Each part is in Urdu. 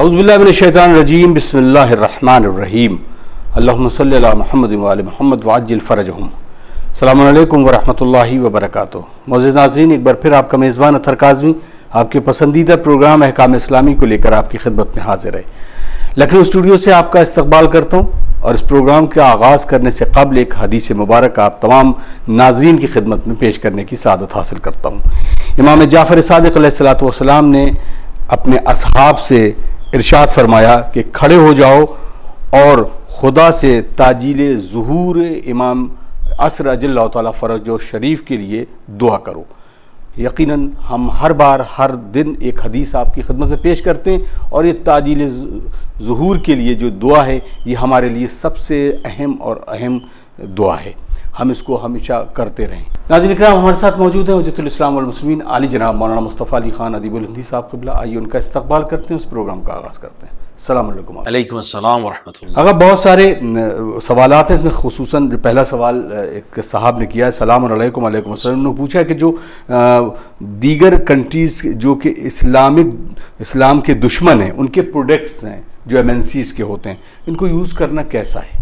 اعوذ باللہ من الشیطان الرجیم بسم اللہ الرحمن الرحیم اللہم صلی علی محمد وعلی محمد وعجل فرجہم۔ السلام علیکم ورحمۃ اللہ وبرکاتہ۔ معزز ناظرین، ایک بار پھر آپ کا میزبان اطہر کاظمی آپ کے پسندیدہ پروگرام احکام اسلامی کو لے کر آپ کی خدمت میں حاضر ہے۔ لکھنؤ اسٹوڈیو سے آپ کا استقبال کرتا ہوں اور اس پروگرام کا آغاز کرنے سے قبل ایک حدیث مبارک آپ تمام ناظرین کی خدمت میں پیش کرنے کی سعادت حاصل کرتا ہوں۔ امام جعفر صادق علیہ السلام نے اپنے اصحاب سے ارشاد فرمایا کہ کھڑے ہو جاؤ اور خدا سے تاجیل ظہور امام عصر اجل اللہ تعالیٰ فرج و شریف کے لیے دعا کرو۔ یقیناً ہم ہر بار ہر دن ایک حدیث آپ کی خدمت سے پیش کرتے ہیں اور یہ تاجیل ظہور کے لیے جو دعا ہے یہ ہمارے لیے سب سے اہم دعا ہے، ہم اس کو ہمیشہ کرتے رہیں۔ ناظرین کرام، ہمارے ساتھ موجود ہیں حجت الاسلام والمسلمین عالی جناب مولانا مصطفیٰ علی خان ادیب الہندی صاحب قبلہ۔ آئیے ان کا استقبال کرتے ہیں، اس پروگرام کا آغاز کرتے ہیں۔ السلام علیکم۔ علیکم السلام ورحمۃ اللہ۔ اگر بہت سارے سوالات ہیں، اس میں خصوصاً پہلا سوال ایک صاحب نے کیا ہے، السلام علیکم۔ علیکم السلام۔ انہوں نے پوچھا ہے کہ جو دیگر کنٹریز جو کہ اسلام کے دشمن ہیں، ان کے پروڈکٹس ہیں جو MNCs کے ہوتے ہیں، ان کو یوز کرنا کیسا ہے؟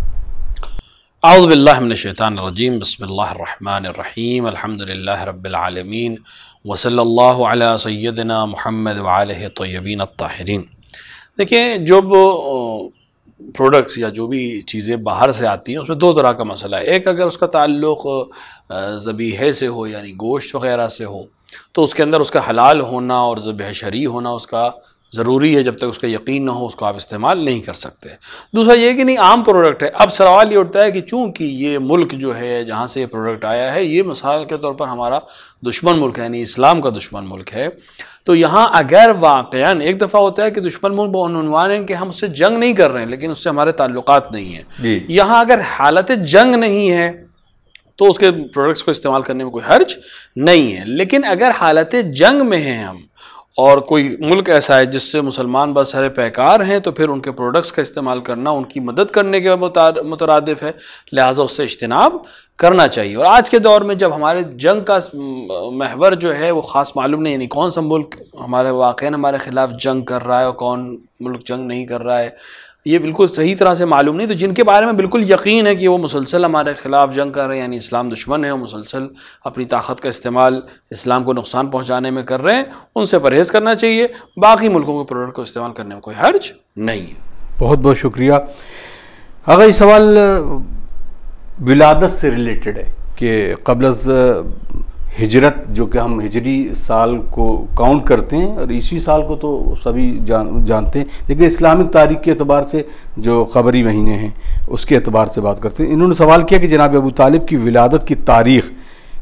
اعوذ باللہ من الشیطان الرجیم، بسم اللہ الرحمن الرحیم، الحمدللہ رب العالمین، وصلی اللہ علی سیدنا محمد وآلہ الطیبین الطاہرین۔ دیکھیں، جب پروڈکٹس یا جو بھی چیزیں باہر سے آتی ہیں اس میں دو طرح کا مسئلہ ہے۔ ایک، اگر اس کا تعلق ذبیحے سے ہو یعنی گوشت وغیرہ سے ہو تو اس کے اندر اس کا حلال ہونا اور ذبح شرعی ہونا اس کا ضروری ہے، جب تک اس کا یقین نہ ہو اس کو آپ استعمال نہیں کر سکتے۔ دوسرا یہ کہ نہیں، عام پروڈکٹ ہے۔ اب سوال یہ اٹھتا ہے کہ چونکہ یہ ملک جو ہے جہاں سے یہ پروڈکٹ آیا ہے یہ مثال کے طور پر ہمارا دشمن ملک ہے، یعنی اسلام کا دشمن ملک ہے، تو یہاں اگر واقعاً ایک دفعہ ہوتا ہے کہ دشمن ملک بعنوان ہے کہ ہم اس سے جنگ نہیں کر رہے ہیں لیکن اس سے ہمارے تعلقات نہیں ہیں، یہاں اگر حالت جنگ نہیں ہے تو اس کے پروڈکٹس کو استعمال کرنے میں کوئی حرج نہیں ہے۔ لیکن اگر حالت جنگ میں ہیں ہم اور کوئی ملک ایسا ہے جس سے مسلمان بس سر پیکار ہیں تو پھر ان کے پروڈکٹس کا استعمال کرنا ان کی مدد کرنے کے مترادف ہے، لہٰذا اس سے اجتناب کرنا چاہیے۔ اور آج کے دور میں جب ہمارے جنگ کا محور جو ہے وہ خاص معلوم نہیں، یعنی کون سا ملک ہمارے واقعاً ہمارے خلاف جنگ کر رہا ہے اور کون ملک جنگ نہیں کر رہا ہے، یہ بالکل صحیح طرح سے معلوم نہیں، تو جن کے بارے میں بالکل یقین ہے کہ وہ مسلسل ہمارے خلاف جنگ کر رہے ہیں، یعنی اسلام دشمن ہے، وہ مسلسل اپنی طاقت کا استعمال اسلام کو نقصان پہنچانے میں کر رہے ہیں، ان سے پرہیز کرنا چاہیے۔ باقی ملکوں کے پروڈکٹ کو استعمال کرنے میں کوئی حرج نہیں ہے۔ بہت بہت شکریہ۔ اگر یہ سوال ولادت سے ریلیٹڈ ہے کہ قبل از ہجرت، جو کہ ہم ہجری سال کو کاؤنٹ کرتے ہیں اور عیسوی سال کو تو سبھی جانتے ہیں، لیکن اسلامک تاریخ کے اعتبار سے جو قمری مہینے ہیں اس کے اعتبار سے بات کرتے ہیں، انہوں نے سوال کیا کہ جناب ابو طالب کی ولادت کی تاریخ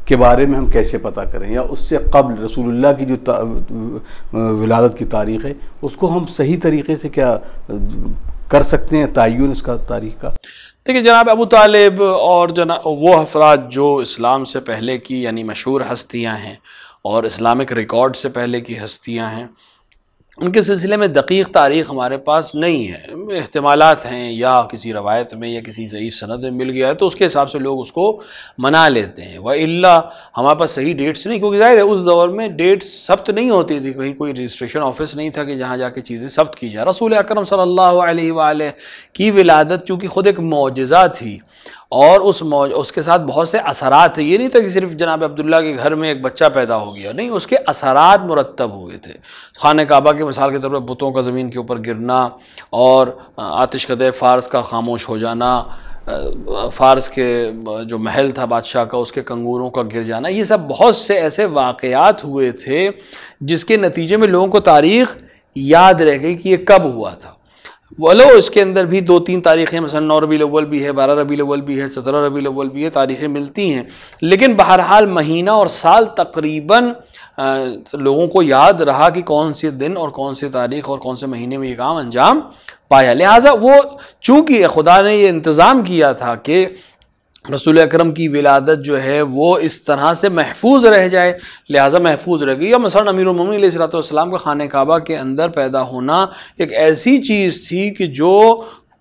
کے بارے میں ہم کیسے پتہ کریں، یا اس سے قبل رسول اللہ کی جو ولادت کی تاریخ ہے اس کو ہم صحیح طریقے سے کیا کر سکتے ہیں، تعین اس کا تاریخ کا؟ دیکھیں، جناب ابو طالب اور وہ افراد جو اسلام سے پہلے کی یعنی مشہور ہستیاں ہیں اور اسلامک ریکارڈ سے پہلے کی ہستیاں ہیں، ان کے سلسلے میں دقیق تاریخ ہمارے پاس نہیں ہے، احتمالات ہیں یا کسی روایت میں یا کسی ضعیف سند میں مل گیا ہے تو اس کے حساب سے لوگ اس کو منا لیتے ہیں، وَإِلَّا ہمارے پاس صحیح ڈیٹس نہیں، کیونکہ ظاہر ہے اس دور میں ڈیٹس ثبت نہیں ہوتی تھی، کہیں کوئی رجسٹریشن آفس نہیں تھا کہ جہاں جا کے چیزیں ثبت کی جائے۔ رسول اکرم صلی اللہ علیہ وآلہ کی ولادت چونکہ خود ایک معجزہ تھی اور اس کے ساتھ بہت سے اثرات تھے، یہ نہیں تھا کہ صرف جناب عبداللہ کے گھر میں ایک بچہ پیدا ہو گیا، نہیں، اس کے اثرات مرتب ہوئے تھے۔ خانہ کعبہ کے مثال کے طور پر بتوں کا زمین کے اوپر گرنا اور آتش کدہ فارس کا خاموش ہو جانا، فارس کے جو محل تھا بادشاہ کا اس کے کنگوروں کا گر جانا، یہ سب بہت سے ایسے واقعات ہوئے تھے جس کے نتیجے میں لوگوں کو تاریخ یاد رہ گئی کہ یہ کب ہوا تھا۔ ولو اس کے اندر بھی 2-3 تاریخیں، مثلا 9 ربیع الاول بھی ہے، 12 ربیع الاول بھی ہے، 17 ربیع الاول بھی ہے، تاریخیں ملتی ہیں، لیکن بہرحال مہینہ اور سال تقریباً لوگوں کو یاد رہا کہ کون سے دن اور کون سی تاریخ اور کون سے مہینے میں یہ کام انجام پایا۔ لہٰذا وہ چونکہ خدا نے یہ انتظام کیا تھا کہ رسول اکرم کی ولادت جو ہے وہ اس طرح سے محفوظ رہ جائے، لہٰذا محفوظ رہ گئی۔ یا مثلا امیر المومنین علیہ السلام کا خانہ کعبہ کے اندر پیدا ہونا ایک ایسی چیز تھی کہ جو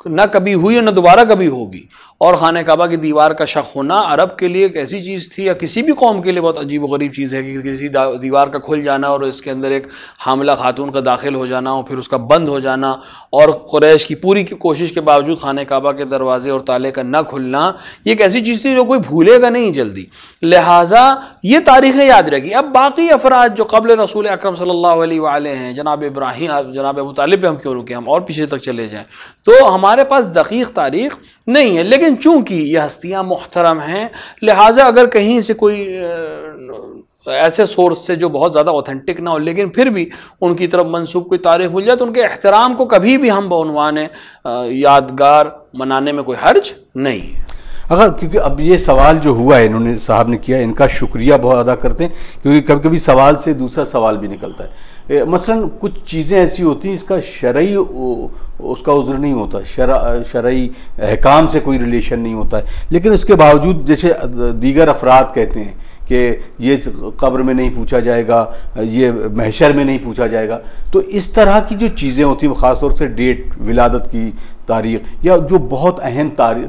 نہ کبھی ہوئی اور نہ دوبارہ کبھی ہوگی، اور خانہ کعبہ کی دیوار کا شق ہونا عرب کے لیے ایک ایسی چیز تھی، یا کسی بھی قوم کے لیے بہت عجیب و غریب چیز ہے کہ کسی دیوار کا کھل جانا اور اس کے اندر ایک حاملہ خاتون کا داخل ہو جانا اور پھر اس کا بند ہو جانا، اور قریش کی پوری کوشش کے باوجود خانہ کعبہ کے دروازے اور تالے کا نہ کھلنا، یہ ایک ایسی چیز تھی جو کوئی بھولے گا نہیں جلدی، لہٰذا یہ تاریخیں یاد رہے گی۔ اب باقی افراد جو قبل رسول اکرم صلی اللہ علیہ وآلہ ہیں، جناب ابراہیم، جناب ابو طالب پہ ہم کیوں رکے، ہم اور پیچھے تک چلے جائیں، تو ہمارے پاس دقیق تاریخ نہیں ہے، لیکن چونکہ یہ ہستیاں محترم ہیں، لہٰذا اگر کہیں سے کوئی ایسے سورس سے جو بہت زیادہ اوتھینٹک نہ ہو لیکن پھر بھی ان کی طرف منسوب کوئی تاریخ مل جائے تو ان کے احترام کو کبھی بھی ہم بعنوان یادگار منانے میں کوئی حرج نہیں ہے۔ اگر کیونکہ اب یہ سوال جو ہوا ہے انہوں نے صاحب نے کیا، ان کا شکریہ بہت ادا کرتے ہیں، کیونکہ کبھی کبھی سوال سے دوسرا سوال بھی نکلتا ہے۔ مثلا کچھ چیزیں ایسی ہوتی ہیں اس کا شرعی اس کا عذر نہیں ہوتا، شرعی احکام سے کوئی ریلیشن نہیں ہوتا ہے، لیکن اس کے باوجود جیسے دیگر افراد کہتے ہیں کہ یہ قبر میں نہیں پوچھا جائے گا، یہ محشر میں نہیں پوچھا جائے گا، تو اس طرح کی جو چیزیں ہوتی ہیں خاص طور سے ڈیٹ، ولادت کی تاریخ، یا جو بہت اہم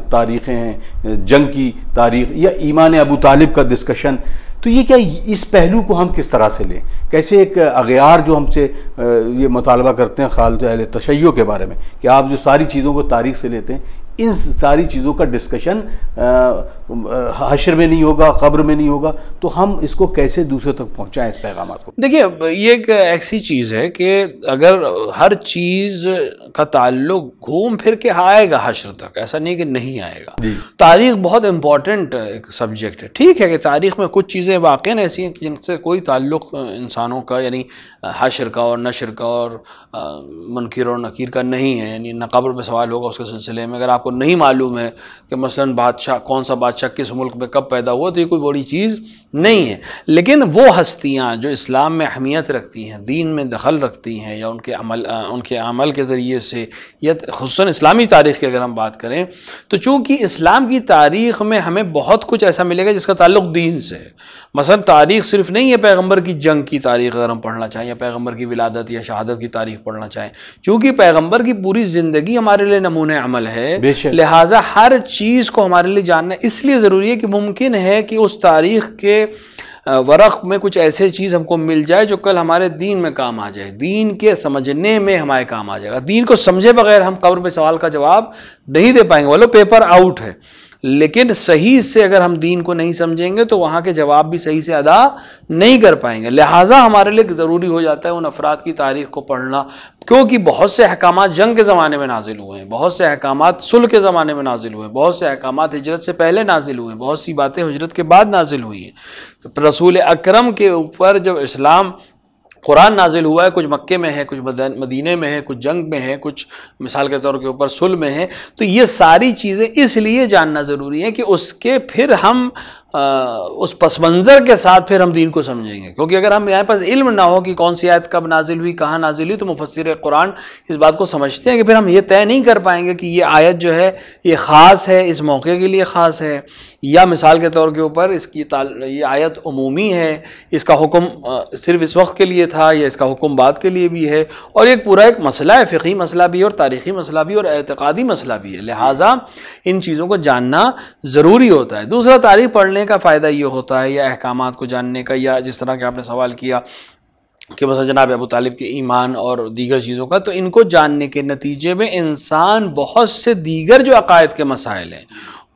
تاریخیں ہیں، جنگ کی تاریخ یا ایمان ابو طالب کا ڈسکشن، تو یہ کیا اس پہلو کو ہم کس طرح سے لیں؟ کیسے ایک اغیار جو ہم سے یہ مطالبہ کرتے ہیں خالد اہل تشیع کے بارے میں کہ آپ جو ساری چیزوں کو تاریخ سے لیتے ہیں، ان ساری چیزوں کا ڈسکشن حشر میں نہیں ہوگا، قبر میں نہیں ہوگا، تو ہم اس کو کیسے دوسرے تک پہنچائیں اس پیغامات کو؟ دیکھیے یہ ایک ایسی چیز ہے کہ اگر ہر چیز کا تعلق گھوم پھر کے آئے گا حشر تک، ایسا نہیں کہ نہیں آئے گا۔ تاریخ بہت امپورٹنٹ ایک سبجیکٹ ہے، ٹھیک ہے کہ تاریخ میں کچھ چیزیں واقعاً ایسی ہیں جن سے کوئی تعلق انسانوں کا، یعنی حشر کا اور نشر کا اور منکر اور نکیر کا نہیں ہے، یعنی نہ قبر میں سوال ہوگا اس کے سلسلے میں، اگر آپ کو نہیں معلوم ہے کہ مثلا بادشاہ کون سا بادشاہ کس ملک میں کب پیدا ہوا تو یہ کوئی بڑی چیز نہیں ہے، لیکن وہ ہستیاں جو اسلام میں اہمیت رکھتی ہیں، دین میں دخل رکھتی ہیں، یا ان کے عمل کے ذریعے سے، یا خصوصاً اسلامی تاریخ کی اگر ہم بات کریں تو چونکہ اسلام کی تاریخ میں ہمیں بہت کچھ ایسا ملے گا جس کا تعلق دین سے ہے۔ مثلا تاریخ صرف نہیں ہے پیغمبر کی جنگ کی تاریخ اگر ہم پڑھنا چاہیں، یا پیغمبر کی ولادت یا شہادت کی تاریخ پڑھنا چاہیں، چونکہ پیغمبر کی پوری زندگی ہمارے لیے نمونہ عمل ہے، لہٰذا ہر چیز کو ہمارے لیے جاننا اس لیے ضروری ہے کہ ممکن ہے کہ اس تاریخ کے ورق میں کچھ ایسے چیز ہم کو مل جائے جو کل ہمارے دین میں کام آ جائے، دین کے سمجھنے میں ہمارے کام آ جائے گا۔ دین کو سمجھے بغیر ہم قبر پہ سوال کا جواب نہیں دے پائیں گے، بولو پیپر آؤٹ ہے، لیکن صحیح سے اگر ہم دین کو نہیں سمجھیں گے تو وہاں کے جواب بھی صحیح سے ادا نہیں کر پائیں گے، لہٰذا ہمارے لیے ضروری ہو جاتا ہے ان افراد کی تاریخ کو پڑھنا، کیونکہ بہت سے احکامات جنگ کے زمانے میں نازل ہوئے ہیں، بہت سے احکامات صلح کے زمانے میں نازل ہوئے ہیں، بہت سے احکامات ہجرت سے پہلے نازل ہوئے ہیں، بہت سی باتیں ہجرت کے بعد نازل ہوئی ہیں۔ رسول اکرم کے اوپر جب اسلام قرآن نازل ہوا ہے، کچھ مکے میں ہے، کچھ مدینے میں ہے، کچھ جنگ میں ہے، کچھ مثال کے طور کے اوپر صلح میں ہے، تو یہ ساری چیزیں اس لیے جاننا ضروری ہے کہ اس کے پھر ہم اس پس منظر کے ساتھ پھر ہم دین کو سمجھیں گے، کیونکہ اگر ہم یہاں پاس علم نہ ہو کہ کون سی آیت کب نازل ہوئی، کہاں نازل ہوئی، تو مفسر قرآن اس بات کو سمجھتے ہیں کہ پھر ہم یہ طے نہیں کر پائیں گے کہ یہ آیت جو ہے یہ خاص ہے، اس موقع کے لیے خاص ہے، یا مثال کے طور کے اوپر اس کی یہ آیت عمومی ہے، اس کا حکم صرف اس وقت کے لیے تھا یا اس کا حکم بعد کے لیے بھی ہے، اور ایک پورا ایک مسئلہ ہے، فقہی مسئلہ بھی اور تاریخی مسئلہ بھی اور اعتقادی مسئلہ بھی ہے، لہٰذا ان چیزوں کو جاننا ضروری ہوتا ہے۔ دوسرا تاریخ پڑھنے کا فائدہ یہ ہوتا ہے، یا احکامات کو جاننے کا، یا جس طرح کہ آپ نے سوال کیا کہ مثلا جناب ابو طالب کے ایمان اور دیگر چیزوں کا، تو ان کو جاننے کے نتیجے میں انسان بہت سے دیگر جو عقائد کے مسائل ہیں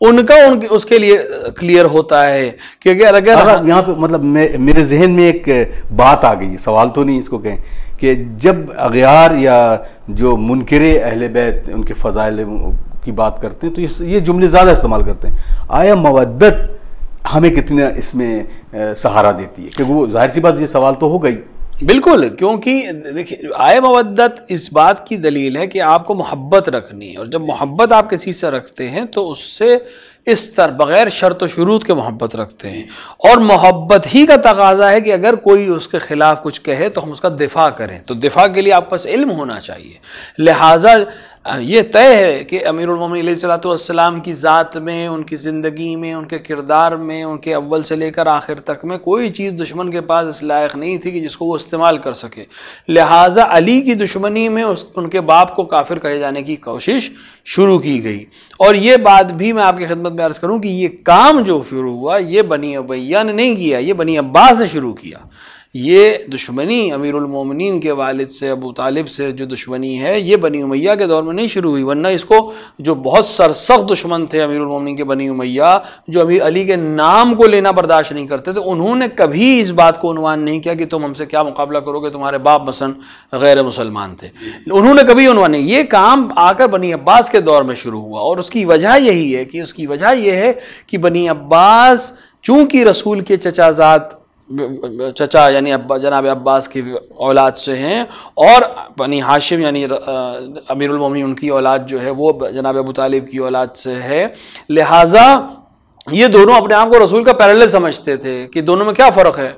ان کا اس کے لیے کلیئر ہوتا ہے، کیونکہ اگر یہاں پہ مطلب میرے ذہن میں ایک بات آ گئی، سوال تو نہیں اس کو کہیں، کہ جب اغیار یا جو منکر اہل بیت ان کے فضائل کی بات کرتے ہیں تو یہ جملے زیادہ استعمال کرتے ہیں، آیا مودت ہمیں کتنا اس میں سہارا دیتی ہے؟ کہ وہ ظاہر سی بات یہ سوال تو ہو گئی، بالکل، کیونکہ دیکھیے آئے مودت اس بات کی دلیل ہے کہ آپ کو محبت رکھنی ہے، اور جب محبت آپ کسی سے رکھتے ہیں تو اس سے اس طرح بغیر شرط و شروط کے محبت رکھتے ہیں، اور محبت ہی کا تقاضا ہے کہ اگر کوئی اس کے خلاف کچھ کہے تو ہم اس کا دفاع کریں، تو دفاع کے لیے آپ پاس علم ہونا چاہیے، لہٰذا یہ طے ہے کہ امیر المومنین علیہ الصلوۃ والسلام کی ذات میں، ان کی زندگی میں، ان کے کردار میں، ان کے اول سے لے کر آخر تک میں کوئی چیز دشمن کے پاس اس لائق نہیں تھی کہ جس کو وہ استعمال کر سکے، لہٰذا علی کی دشمنی میں ان کے باپ کو کافر کہے جانے کی کوشش شروع کی گئی۔ اور یہ بات بھی میں آپ کی خدمت میں عرض کروں کہ یہ کام جو شروع ہوا یہ بنی امیہ نے نہیں کیا، یہ بنی عباس نے شروع کیا۔ یہ دشمنی امیر المومنین کے والد سے، ابو طالب سے جو دشمنی ہے، یہ بنی امیہ کے دور میں نہیں شروع ہوئی، ورنہ اس کو جو بہت سرسخت دشمن تھے امیر المومنین کے بنی امیہ، جو امیر علی کے نام کو لینا برداشت نہیں کرتے تھے، انہوں نے کبھی اس بات کو عنوان نہیں کیا کہ تم ہم سے کیا مقابلہ کرو گے، تمہارے باپ مثلا غیر مسلمان تھے، انہوں نے کبھی عنوان نہیں۔ یہ کام آ کر بنی عباس کے دور میں شروع ہوا، اور اس کی وجہ یہی ہے کہ کہ بنی عباس چونکہ رسول کے چچا یعنی جناب عباس کی اولاد سے ہیں، اور بنی ہاشم یعنی امیر المومنین ان کی اولاد جو ہے وہ جناب ابو طالب کی اولاد سے ہے، لہٰذا یہ دونوں اپنے آپ کو رسول کا پیرالل سمجھتے تھے کہ دونوں میں کیا فرق ہے،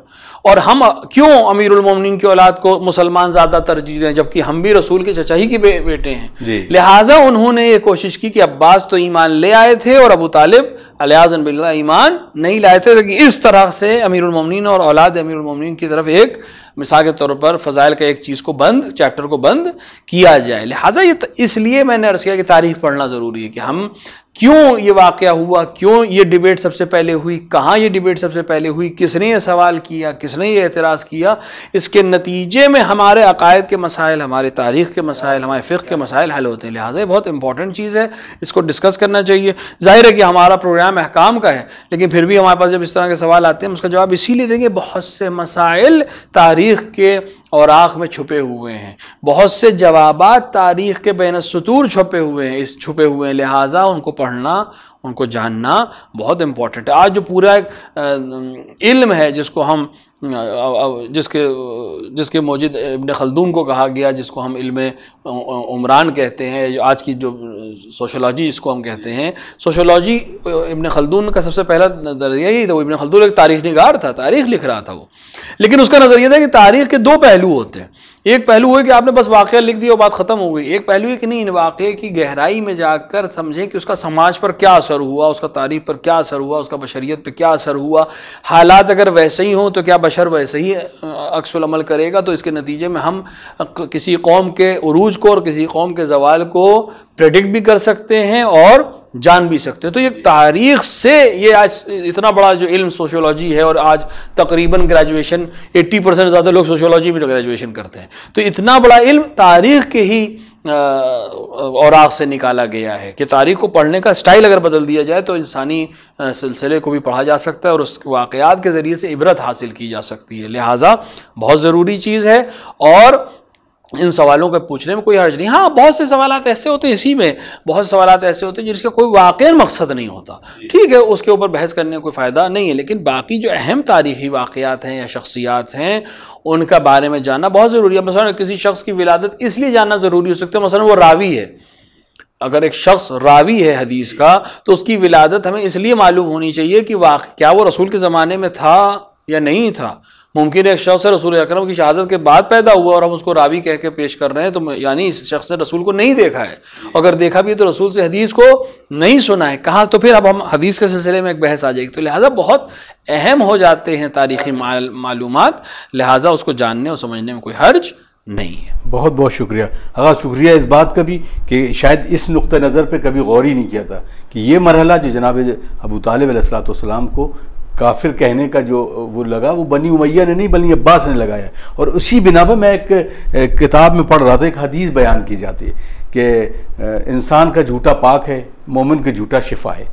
اور ہم کیوں امیر المومنین کی اولاد کو مسلمان زیادہ ترجیح دیں جبکہ ہم بھی رسول کے چچا ہی کے بیٹے ہیں۔ لہٰذا انہوں نے یہ کوشش کی کہ عباس تو ایمان لے آئے تھے اور ابو طالب علیہ باللہ ایمان نہیں لائے تھے، کہ اس طرح سے امیر المومنین اور اولاد امیر المومنین کی طرف ایک مثال کے طور پر فضائل کا ایک چیز کو چیپٹر کو بند کیا جائے۔ لہٰذا اس لیے میں نے عرض کیا کہ تاریخ پڑھنا ضروری ہے کہ ہم کیوں یہ واقعہ ہوا، کیوں یہ ڈیبیٹ سب سے پہلے ہوئی، کہاں یہ ڈیبیٹ سب سے پہلے ہوئی، کس نے یہ سوال کیا، کس نے یہ اعتراض کیا، اس کے نتیجے میں ہمارے عقائد کے مسائل، ہمارے تاریخ کے مسائل، ہمارے فقہ کے مسائل حل ہوتے ہیں۔ لہٰذا یہ بہت امپورٹنٹ چیز ہے، اس کو ڈسکس کرنا چاہیے۔ ظاہر ہے کہ ہمارا پروگرام احکام کا ہے، لیکن پھر بھی ہمارے پاس جب اس طرح کے سوال آتے ہیں ہم اس کا جواب اسی لیے دیں گے، بہت سے مسائل تاریخ کے اوراق میں چھپے ہوئے ہیں، بہت سے جوابات تاریخ کے بین السطور چھپے ہوئے ہیں، لہٰذا ان کو پڑھنا، ان کو جاننا بہت امپورٹنٹ ہے۔ آج جو پورا علم ہے جس کو ہم جس کے موجد ابن خلدون کو کہا گیا، جس کو ہم علم عمران کہتے ہیں، آج کی جو سوشولوجی جس کو ہم کہتے ہیں، سوشولوجی ابن خلدون کا سب سے پہلا نظریہ یہی تھا۔ وہ ابن خلدون ایک تاریخ نگار تھا، تاریخ لکھ رہا تھا وہ، لیکن اس کا نظریہ تھا کہ تاریخ کے دو پہلو ہوتے ہیں۔ ایک پہلو ہے کہ آپ نے بس واقعہ لکھ دیا اور بات ختم ہو گئی، ایک پہلو ہے کہ نہیں، ان واقعے کی گہرائی میں جا کر سمجھیں کہ اس کا سماج پر کیا اثر ہوا، اس کا تاریخ پر کیا اثر ہوا، اس کا بشریت پہ کیا اثر ہوا، حالات اگر ویسے ہی ہوں تو کیا بشر ویسے ہی عکس العمل کرے گا، تو اس کے نتیجے میں ہم کسی قوم کے عروج کو اور کسی قوم کے زوال کو پریڈکٹ بھی کر سکتے ہیں اور جان بھی سکتے ہیں۔ تو یہ تاریخ سے یہ آج اتنا بڑا جو علم سوشیولوجی ہے، اور آج تقریباً گریجویشن 80% زیادہ لوگ سوشیولوجی میں گریجویشن کرتے ہیں، تو اتنا بڑا علم تاریخ کے ہی اوراق سے نکالا گیا ہے کہ تاریخ کو پڑھنے کا سٹائل اگر بدل دیا جائے تو انسانی سلسلے کو بھی پڑھا جا سکتا ہے اور اس واقعات کے ذریعے سے عبرت حاصل کی جا سکتی ہے۔ لہٰذا بہت ضروری چیز ہے، اور ان سوالوں کو پوچھنے میں کوئی حرج نہیں۔ ہاں بہت سے سوالات ایسے ہوتے ہیں، اسی میں بہت سے سوالات ایسے ہوتے ہیں جس کا کوئی واقعی مقصد نہیں ہوتا، ٹھیک ہے، اس کے اوپر بحث کرنے کا کوئی فائدہ نہیں ہے، لیکن باقی جو اہم تاریخی واقعات ہیں یا شخصیات ہیں ان کا بارے میں جاننا بہت ضروری ہے۔ مثلا کسی شخص کی ولادت اس لیے جاننا ضروری ہو سکتا ہے، مثلا وہ راوی ہے، اگر ایک شخص راوی ہے حدیث کا تو اس کی ولادت ہمیں اس لیے معلوم ہونی چاہیے کہ کیا وہ رسول کے زمانے میں تھا یا نہیں تھا۔ ممکن ہے ایک شخص رسول اکرم کی شہادت کے بعد پیدا ہوا اور ہم اس کو راوی کہہ کے پیش کر رہے ہیں، تو یعنی اس شخص نے رسول کو نہیں دیکھا ہے، اگر دیکھا بھی ہے تو رسول سے حدیث کو نہیں سنا ہے، کہاں تو پھر اب ہم حدیث کے سلسلے میں ایک بحث آ جائے گی۔ تو لہٰذا بہت اہم ہو جاتے ہیں تاریخی معلومات، لہٰذا اس کو جاننے اور سمجھنے میں کوئی حرج نہیں ہے۔ بہت بہت شکریہ آغا، شکریہ اس بات کا بھی کہ شاید اس نقطہ نظر پہ کبھی غور ہی نہیں کیا تھا کہ یہ مرحلہ جو جناب ابو طالب علیہ الصلوۃ والسلام کو کافر کہنے کا جو وہ لگا، وہ بنی امیہ نے نہیں بنی عباس نے لگایا، اور اسی بنا پر میں ایک کتاب میں پڑھ رہا تھا، ایک حدیث بیان کی جاتی ہے کہ انسان کا جھوٹا پاک ہے، مومن کا جھوٹا شفا ہے۔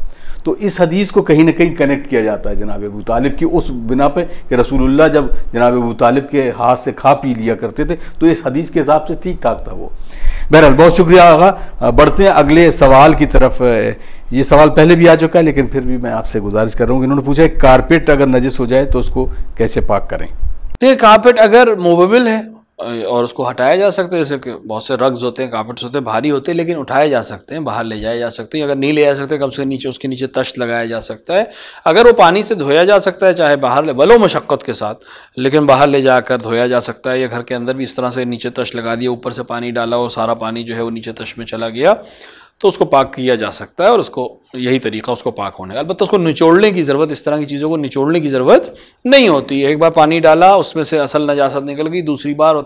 تو اس حدیث کو کہیں نہ کہیں کنیکٹ کیا جاتا ہے جناب ابو طالب کی اس بنا پہ کہ رسول اللہ جب جناب ابو طالب کے ہاتھ سے کھا پی لیا کرتے تھے تو اس حدیث کے حساب سے ٹھیک ٹھاک تھا وہ۔ بہرحال بہت شکریہ آغا، بڑھتے ہیں اگلے سوال کی طرف۔ یہ سوال پہلے بھی آ چکا ہے لیکن پھر بھی میں آپ سے گزارش کر رہا ہوں کہ انہوں نے پوچھا ہے کارپیٹ اگر نجس ہو جائے تو اس کو کیسے پاک کریں؟ تو کارپیٹ اگر موویبل ہے اور اس کو ہٹایا جا سکتا ہے، جیسے کہ بہت سے رگز ہوتے ہیں، کارپیٹس ہوتے ہیں، بھاری ہوتے ہیں، لیکن اٹھائے جا سکتے ہیں، باہر لے جائے جا سکتے ہیں. اگر نہیں لے جا سکتے کم سے نیچے اس کے نیچے تشت لگایا جا سکتا ہے. اگر وہ پانی سے دھویا جا سکتا ہے چاہے باہر ولو مشقت کے ساتھ، لیکن باہر لے جا کر دھویا جا سکتا ہے، یا گھر کے اندر بھی اس طرح سے نیچے تشت لگا دیا، اوپر سے پانی ڈالا اور سارا پانی جو ہے وہ نیچے تشت میں چلا گیا، تو اس کو پاک کیا جا سکتا ہے. اور اس کو یہی طریقہ اس کو پاک ہونے کا. البتہ اس کو نچوڑنے کی ضرورت، اس طرح کی چیزوں کو نچوڑنے کی ضرورت نہیں ہوتی. ایک بار پانی ڈالا اس میں سے اصل نجاست نکل گئی، دوسری بار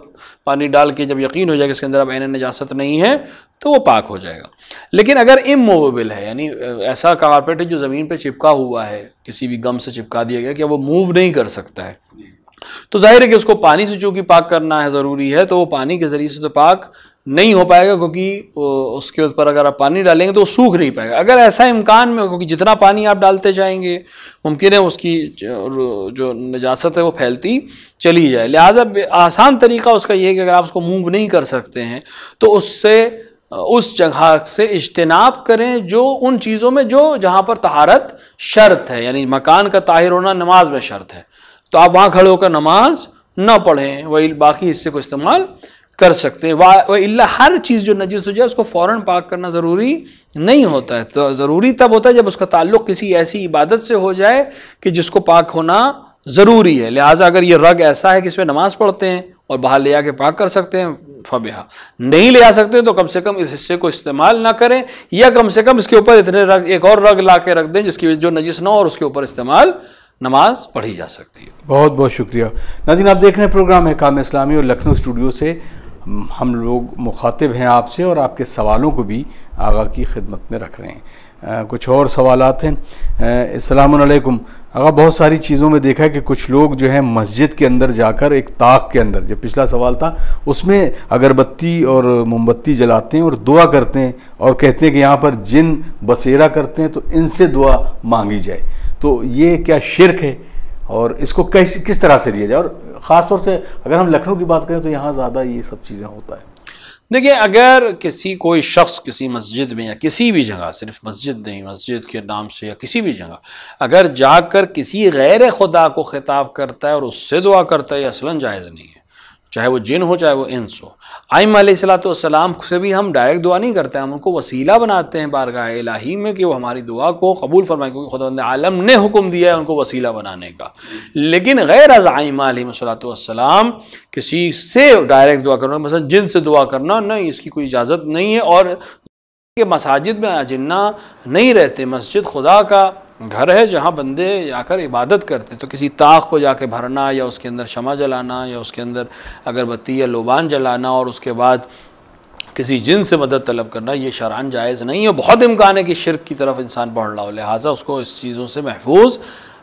پانی ڈال کے جب یقین ہو جائے کہ اس کے اندر اب عین نجاست نہیں ہے تو وہ پاک ہو جائے گا. لیکن اگر اموویبل ہے، یعنی ایسا کارپیٹ ہے جو زمین پہ چپکا ہوا ہے، کسی بھی گم سے چپکا دیا گیا کہ وہ موو نہیں کر سکتا ہے، تو ظاہر ہے کہ اس کو پانی سے چونکہ پاک کرنا ہے ضروری ہے، تو وہ پانی کے ذریعے سے تو پاک نہیں ہو پائے گا، کیونکہ اس کے اوپر اگر آپ پانی ڈالیں گے تو وہ سوکھ نہیں پائے گا. اگر ایسا امکان میں، کیونکہ جتنا پانی آپ ڈالتے جائیں گے ممکن ہے اس کی جو نجاست ہے وہ پھیلتی چلی جائے. لہٰذا آسان طریقہ اس کا یہ ہے کہ اگر آپ اس کو موو نہیں کر سکتے ہیں تو اس جگہ سے اجتناب کریں جو ان چیزوں میں جہاں پر طہارت شرط ہے، یعنی مکان کا طاہر ہونا نماز میں شرط ہے، تو آپ وہاں کھڑے ہو کر نماز نہ پڑھیں، وہی باقی حصے کو استعمال کر سکتے ہیں. وَإِلَّا ہر چیز جو نجس ہو جائے اس کو فوراً پاک کرنا ضروری نہیں ہوتا ہے. تو ضروری تب ہوتا ہے جب اس کا تعلق کسی ایسی عبادت سے ہو جائے کہ جس کو پاک ہونا ضروری ہے. لہٰذا اگر یہ رگ ایسا ہے کہ اس میں نماز پڑھتے ہیں اور باہر لے جا کے پاک کر سکتے ہیں فبہا، نہیں لے آ سکتے تو کم سے کم اس حصے کو استعمال نہ کریں، یا کم سے کم اس کے اوپر اتنے رگ، ایک اور رگ لا کے رکھ دیں جس کی جو نجس نہ ہو اور اس کے اوپر استعمال نماز پڑھی جا سکتی ہے. بہت بہت شکریہ. ناظرین، آپ دیکھ رہے ہیں پروگرام احکام اسلامی اور لکھنؤ اسٹوڈیو سے ہم لوگ مخاطب ہیں آپ سے، اور آپ کے سوالوں کو بھی آغا کی خدمت میں رکھ رہے ہیں. کچھ اور سوالات ہیں. السلام علیکم آغا، بہت ساری چیزوں میں دیکھا ہے کہ کچھ لوگ جو ہیں مسجد کے اندر جا کر ایک طاق کے اندر، جو پچھلا سوال تھا اس میں اگربتی اور موم بتی جلاتے ہیں اور دعا کرتے ہیں اور کہتے ہیں کہ یہاں پر جن بسیرا کرتے ہیں تو ان سے دعا مانگی جائے. تو یہ کیا شرک ہے اور اس کو کس طرح سے لیا جائے؟ اور خاص طور سے اگر ہم لکھنؤ کی بات کریں تو یہاں زیادہ یہ سب چیزیں ہوتا ہے. دیکھیں، اگر کوئی شخص کسی مسجد میں یا کسی بھی جگہ، صرف مسجد نہیں، مسجد کے نام سے یا کسی بھی جگہ اگر جا کر کسی غیر خدا کو خطاب کرتا ہے اور اس سے دعا کرتا ہے، یہ اصلاً جائز نہیں ہے، چاہے وہ جن ہو چاہے وہ انس ہو. ائمہ علیہ السلام سے بھی ہم ڈائریکٹ دعا نہیں کرتے، ہم ان کو وسیلہ بناتے ہیں بارگاہ الہی میں کہ وہ ہماری دعا کو قبول فرمائیں، کیونکہ خداوند عالم نے حکم دیا ہے ان کو وسیلہ بنانے کا. لیکن غیر از ائمہ علیہ السلام کسی سے ڈائریکٹ دعا کرنا، مثلا جن سے دعا کرنا، نہیں، اس کی کوئی اجازت نہیں ہے. اور کہ مساجد میں اجنہ نہیں رہتے، مسجد خدا کا گھر ہے جہاں بندے جا کر عبادت کرتے. تو کسی طاق کو جا کے بھرنا یا اس کے اندر شمع جلانا یا اس کے اندر اگربتی یا لوبان جلانا اور اس کے بعد کسی جن سے مدد طلب کرنا، یہ شرعاً جائز نہیں ہے. بہت امکان ہے کہ شرک کی طرف انسان بڑھ رہا ہو، لہٰذا اس کو اس چیزوں سے محفوظ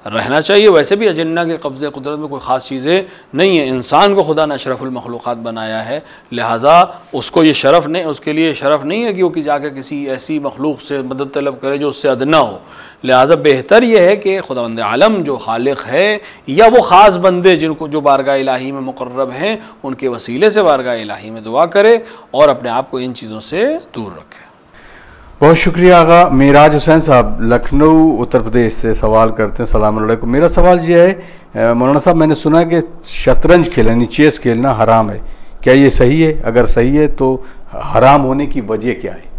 رہنا چاہیے. ویسے بھی اجنہ کے قبضے قدرت میں کوئی خاص چیزیں نہیں ہیں. انسان کو خدا نے اشرف المخلوقات بنایا ہے، لہٰذا اس کو یہ شرف نہیں، اس کے لیے شرف نہیں ہے کہ وہ جا کے کسی ایسی مخلوق سے مدد طلب کرے جو اس سے ادنا ہو. لہٰذا بہتر یہ ہے کہ خداوند عالم جو خالق ہے یا وہ خاص بندے جن کو جو بارگاہ الہی میں مقرب ہیں ان کے وسیلے سے بارگاہ الہی میں دعا کرے اور اپنے آپ کو ان چیزوں سے دور رکھے. بہت شکریہ آغا. معراج حسین صاحب لکھنؤ اتر پردیش سے سوال کرتے ہیں. السلام علیکم. میرا سوال یہ ہے مولانا صاحب، میں نے سنا کہ شطرنج کھیلنا یعنی چیس کھیلنا حرام ہے، کیا یہ صحیح ہے؟ اگر صحیح ہے تو حرام ہونے کی وجہ کیا ہے؟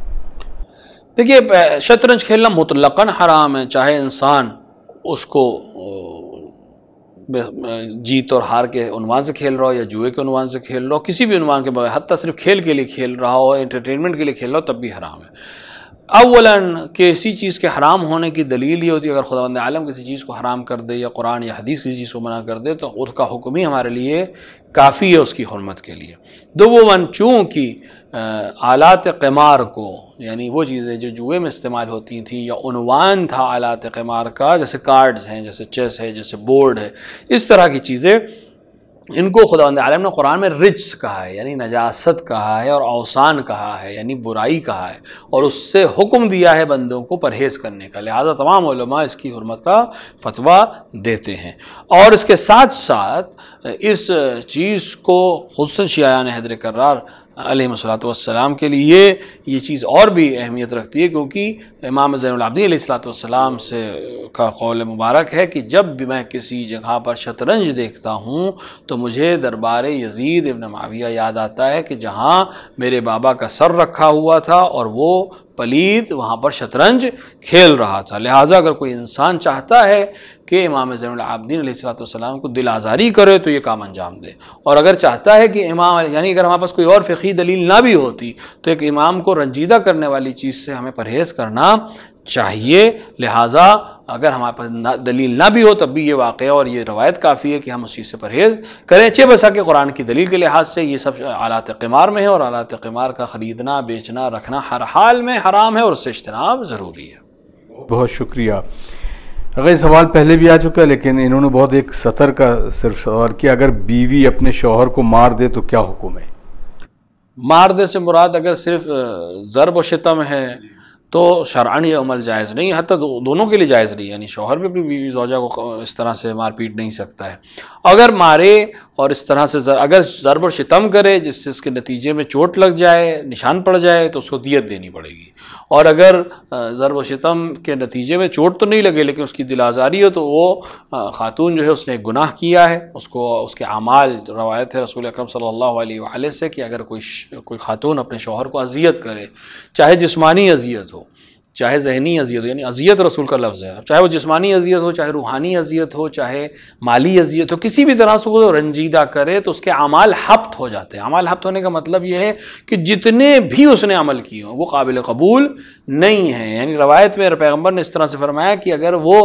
دیکھیے، شطرنج کھیلنا مطلقاً حرام ہے، چاہے انسان اس کو جیت اور ہار کے عنوان سے کھیل رہا ہو یا جوئے کے عنوان سے کھیل رہا ہو، کسی بھی عنوان کے بغیر، حتیٰ صرف کھیل کے لیے کھیل رہا ہو، انٹرٹینمنٹ کے لیے کھیل رہا ہو، تب بھی حرام ہے. اولاً کہ اسی چیز کے حرام ہونے کی دلیل یہ ہوتی ہے اگر خداوند عالم کسی چیز کو حرام کر دے یا قرآن یا حدیث کسی چیز کو منع کر دے تو اس کا حکم ہی ہمارے لیے کافی ہے اس کی حرمت کے لیے. دوماً چونکہ آلات قمار کو، یعنی وہ چیزیں جو جوئے میں استعمال ہوتی تھیں یا عنوان تھا آلات قمار کا، جیسے کارڈز ہیں، جیسے چیس ہے، جیسے بورڈ ہے، اس طرح کی چیزیں، ان کو خداوند عالم نے قرآن میں رجس کہا ہے، یعنی نجاست کہا ہے، اور اوثان کہا ہے، یعنی برائی کہا ہے، اور اس سے حکم دیا ہے بندوں کو پرہیز کرنے کا. لہذا تمام علماء اس کی حرمت کا فتویٰ دیتے ہیں. اور اس کے ساتھ ساتھ اس چیز کو خصوصاً شیعیان حیدر کرار علیہ الصلوۃ والسلام کے لیے یہ چیز اور بھی اہمیت رکھتی ہے، کیونکہ امام زین العابدین علیہ الصلوۃ والسلام سے کا قول مبارک ہے کہ جب بھی میں کسی جگہ پر شطرنج دیکھتا ہوں تو مجھے دربار یزید ابن معاویہ یاد آتا ہے کہ جہاں میرے بابا کا سر رکھا ہوا تھا اور وہ پلید وہاں پر شطرنج کھیل رہا تھا۔ لہٰذا اگر کوئی انسان چاہتا ہے کہ امام زین العابدین علیہ الصلوۃ والسلام کو دل آزاری کرے تو یہ کام انجام دے، اور اگر چاہتا ہے کہ امام، یعنی اگر ہمارے پاس کوئی اور فقہی دلیل نہ بھی ہوتی تو ایک امام کو رنجیدہ کرنے والی چیز سے ہمیں پرہیز کرنا چاہیے۔ لہٰذا اگر ہمارے پاس دلیل نہ بھی ہو تب بھی یہ واقعہ اور یہ روایت کافی ہے کہ ہم اس چیز سے پرہیز کریں، چہ بسا کہ قرآن کی دلیل کے لحاظ سے یہ سب آلات قمار میں ہے، اور آلات قمار کا خریدنا، بیچنا، رکھنا ہر حال میں حرام ہے اور اس سے اجتناب ضروری ہے۔ بہت شکریہ۔ اگر یہ سوال پہلے بھی آ چکا ہے لیکن انہوں نے بہت ایک سطر کا صرف سوال کیا، اگر بیوی اپنے شوہر کو مار دے تو کیا حکم ہے؟ مار دے سے مراد اگر صرف ضرب و شتم ہے تو شرعاً یہ عمل جائز نہیں، حتیٰ دونوں کے لیے جائز نہیں، یعنی شوہر بھی اپنی بیوی زوجہ کو اس طرح سے مار پیٹ نہیں سکتا ہے۔ اگر مارے اور اس طرح سے اگر ضرب و شتم کرے جس سے اس کے نتیجے میں چوٹ لگ جائے، نشان پڑ جائے، تو اس کو دیت دینی پڑے گی، اور اگر ضرب و شتم کے نتیجے میں چوٹ تو نہیں لگے لیکن اس کی دل آزاری ہو تو وہ خاتون جو ہے اس نے ایک گناہ کیا ہے، اس کو اس کے اعمال، روایت ہے رسول اکرم صلی اللہ علیہ وآلہ سے کہ اگر کوئی خاتون اپنے شوہر کو اذیت کرے، چاہے جسمانی اذیت ہو چاہے ذہنی اذیت ہو، یعنی اذیت رسول کا لفظ ہے، چاہے وہ جسمانی اذیت ہو، چاہے روحانی اذیت ہو، چاہے مالی اذیت ہو، کسی بھی طرح سے وہ رنجیدہ کرے تو اس کے اعمال حبط ہو جاتے ہیں۔ اعمال حبط ہونے کا مطلب یہ ہے کہ جتنے بھی اس نے عمل کیے ہوں وہ قابل قبول نہیں ہیں۔ یعنی روایت میں پیغمبر نے اس طرح سے فرمایا کہ اگر وہ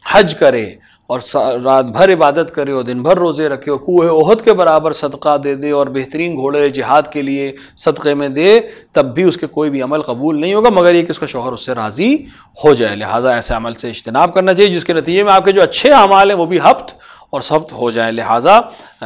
حج کرے اور رات بھر عبادت کرے اور دن بھر روزے رکھے اور کوہ احد کے برابر صدقہ دے دے اور بہترین گھوڑے جہاد کے لیے صدقے میں دے، تب بھی اس کے کوئی بھی عمل قبول نہیں ہوگا مگر یہ کہ اس کا شوہر اس سے راضی ہو جائے۔ لہٰذا ایسے عمل سے اجتناب کرنا چاہیے جس کے نتیجے میں آپ کے جو اچھے اعمال ہیں وہ بھی حبط اور ثبت ہو جائیں۔ لہٰذا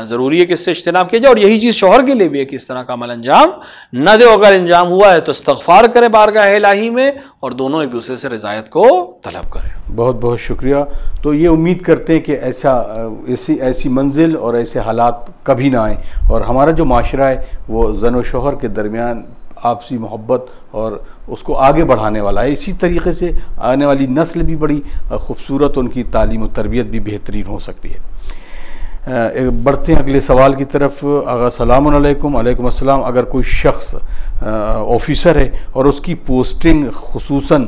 ضروری ہے کہ اس سے اجتناب کیا جائے، اور یہی چیز شوہر کے لیے بھی ہے کہ اس طرح کا عمل انجام نہ دے، اگر انجام ہوا ہے تو استغفار کرے بارگاہ الہی میں اور دونوں ایک دوسرے سے رضایت کو طلب کریں۔ بہت بہت شکریہ۔ تو یہ امید کرتے ہیں کہ ایسی منزل اور ایسے حالات کبھی نہ آئیں، اور ہمارا جو معاشرہ ہے وہ زن و شوہر کے درمیان آپسی محبت اور اس کو آگے بڑھانے والا ہے۔ اسی طریقے سے آنے والی نسل بھی بڑی خوبصورت، ان کی تعلیم و تربیت بھی بہترین ہو سکتی ہے۔ بڑھتے ہیں اگلے سوال کی طرف۔ السلام علیکم۔ وعلیکم السلام۔ اگر کوئی شخص آفیسر ہے اور اس کی پوسٹنگ خصوصاً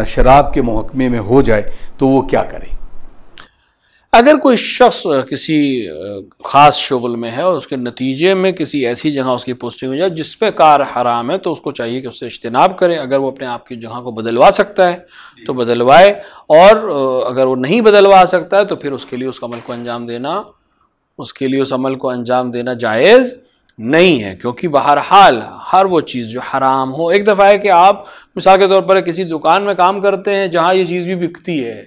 شراب کے محکمے میں ہو جائے تو وہ کیا کرے؟ اگر کوئی شخص کسی خاص شغل میں ہے اور اس کے نتیجے میں کسی ایسی جگہ اس کی پوسٹنگ ہو جائے جس پہ کار حرام ہے تو اس کو چاہیے کہ اس سے اجتناب کرے۔ اگر وہ اپنے آپ کی جگہ کو بدلوا سکتا ہے تو بدلوائے، اور اگر وہ نہیں بدلوا سکتا ہے تو پھر اس کے لیے اس عمل کو انجام دینا جائز نہیں ہے، کیونکہ بہرحال ہر وہ چیز جو حرام ہو، ایک دفعہ ہے کہ آپ مثال کے طور پر کسی دکان میں کام کرتے ہیں جہاں یہ چیز بھی بکتی ہے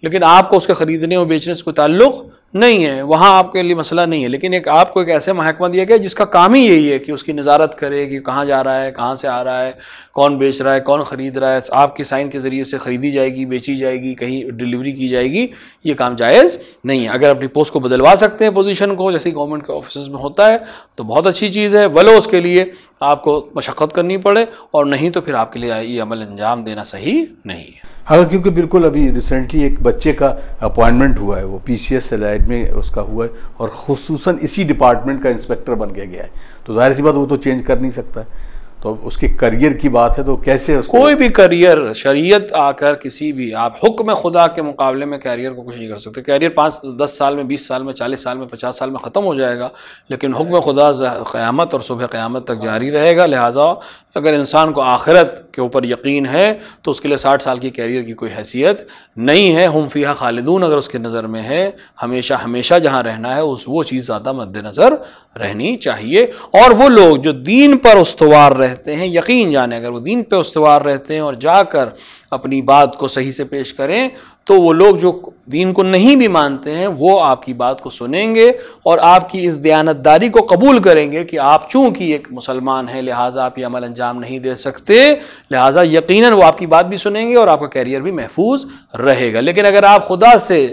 لیکن آپ کو اس کے خریدنے اور بیچنے سے کوئی تعلق نہیں ہے، وہاں آپ کے لیے مسئلہ نہیں ہے، لیکن آپ کو ایک ایسے محکمہ دیا گیا جس کا کام ہی یہی ہے کہ اس کی نظارت کرے کہ کہاں جا رہا ہے، کہاں سے آ رہا ہے، کون بیچ رہا ہے، کون خرید رہا ہے، آپ کے سائن کے ذریعے سے خریدی جائے گی، بیچی جائے گی، کہیں ڈیلیوری کی جائے گی، یہ کام جائز نہیں ہے۔ اگر اپنی پوسٹ کو بدلوا سکتے ہیں پوزیشن کو، جیسے گورنمنٹ کے آفیسز میں ہوتا ہے تو بہت اچھی چیز ہے، ولو اس کے لیے آپ کو مشقت کرنی پڑے، اور نہیں تو پھر آپ کے لیے یہ عمل انجام دینا صحیح نہیں ہے۔ ہاں، کیونکہ بالکل ابھی ریسنٹلی ایک بچے کا اپوائنٹمنٹ ہوا ہے، وہ پی سی ایس ایلائڈ میں اس کا ہوا ہے اور خصوصاً اسی ڈپارٹمنٹ کا انسپیکٹر بن کے گیا ہے، تو ظاہر سی بات وہ تو چینج کر نہیں سکتا ہے، تو اس کے کریئر کی بات ہے تو کیسے اس کو کوئی بھی کریئر، شریعت آ کر کسی بھی، آپ حکم خدا کے مقابلے میں کیریئر کو کچھ نہیں کر سکتے۔ کیریئر 5-10 سال میں، 20 سال میں، 40 سال میں، 50 سال میں ختم ہو جائے گا، لیکن حکم خدا قیامت اور صبح قیامت تک جاری رہے گا۔ لہٰذا اگر انسان کو آخرت کے اوپر یقین ہے تو اس کے لیے 60 سال کی کیریئر کی کوئی حیثیت نہیں ہے۔ ہم فیہا خالدون اگر اس کے نظر میں ہے، ہمیشہ ہمیشہ جہاں رہنا ہے وہ چیز زیادہ مد نظر رہنی چاہیے۔ اور وہ لوگ جو دین پر استوار رہتے ہیں، یقین جانے اگر وہ دین پہ استوار رہتے ہیں اور جا کر اپنی بات کو صحیح سے پیش کریں تو وہ لوگ جو دین کو نہیں بھی مانتے ہیں وہ آپ کی بات کو سنیں گے اور آپ کی اس دیانتداری کو قبول کریں گے کہ آپ چونکہ ایک مسلمان ہیں لہٰذا آپ یہ عمل انجام نہیں دے سکتے، لہٰذا یقیناً وہ آپ کی بات بھی سنیں گے اور آپ کا کیریئر بھی محفوظ رہے گا۔ لیکن اگر آپ خدا سے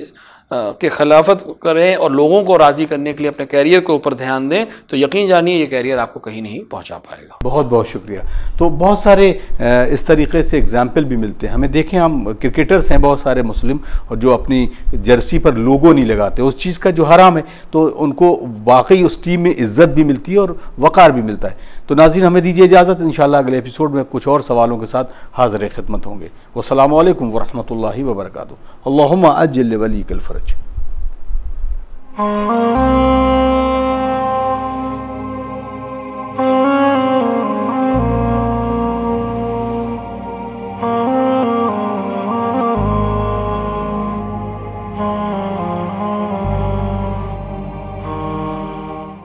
کے خلافت کریں اور لوگوں کو راضی کرنے کے لیے اپنے کیریئر کے اوپر دھیان دیں تو یقین جانیے یہ کیریئر آپ کو کہیں نہیں پہنچا پائے گا۔ بہت بہت شکریہ۔ تو بہت سارے اس طریقے سے اگزامپل بھی ملتے ہیں ہمیں، دیکھیں ہم کرکٹرز ہیں بہت سارے مسلم، اور جو اپنی جرسی پر لوگو نہیں لگاتے، اس چیز کا جو حرام ہے، تو ان کو واقعی اس ٹیم میں عزت بھی ملتی ہے اور وقار بھی ملتا ہے۔ تو ناظرین ہمیں دیجیے اجازت، انشاءاللہ اگلے ایپیسوڈ میں کچھ اور سوالوں کے ساتھ حاضر خدمت ہوں گے۔ والسلام علیکم ورحمۃ اللہ وبرکاتہ۔ اللہم عجل لولیک الفرج۔